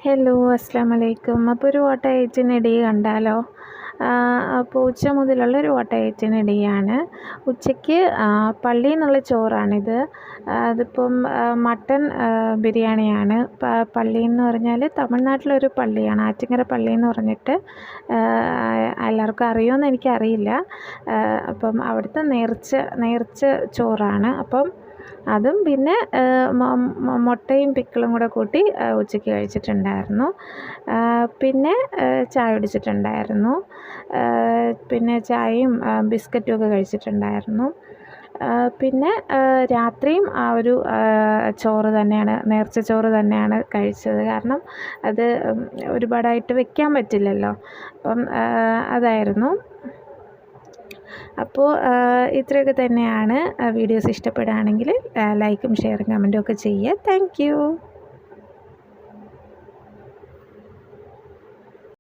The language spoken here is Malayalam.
ഹലോ, അസ്സലാമലൈക്കും. അപ്പോൾ ഒരു ഓട്ട എയ്റ്റിനിടെ കണ്ടാലോ? അപ്പോൾ ഉച്ച മുതലുള്ളൊരു ഓട്ട എയ്റ്റിനിടെയാണ്. ഉച്ചയ്ക്ക് പള്ളിയിൽ നിന്നുള്ള ചോറാണിത്. അതിപ്പം മട്ടൻ ബിരിയാണിയാണ്. പള്ളിയിൽ എന്ന് പറഞ്ഞാൽ തമിഴ്നാട്ടിലൊരു പള്ളിയാണ്, ആറ്റിങ്ങര പള്ളി എന്ന് പറഞ്ഞിട്ട്. എല്ലാവർക്കും അറിയുമോയെന്ന് എനിക്കറിയില്ല. അപ്പം അവിടുത്തെ നേർച്ച ചോറാണ്. അപ്പം അതും പിന്നെ മുട്ടയും പിക്കിളും കൂടെ കൂട്ടി ഉച്ചയ്ക്ക് കഴിച്ചിട്ടുണ്ടായിരുന്നു. പിന്നെ ചായ കുടിച്ചിട്ടുണ്ടായിരുന്നു. പിന്നെ ചായയും ബിസ്ക്കറ്റും ഒക്കെ കഴിച്ചിട്ടുണ്ടായിരുന്നു. പിന്നെ രാത്രിയും ആ ഒരു ചോറ് തന്നെയാണ്, നേർച്ച ചോറ് തന്നെയാണ് കഴിച്ചത്. കാരണം അത് ഒരുപാടായിട്ട് വെക്കാൻ പറ്റില്ലല്ലോ. അപ്പം അതായിരുന്നു. അപ്പോൾ ഇത്രയൊക്കെ തന്നെയാണ്. വീഡിയോസ് ഇഷ്ടപ്പെടുകയാണെങ്കിൽ ലൈക്കും ഷെയറും കമൻറ്റും ഒക്കെ ചെയ്യുക. Thank you.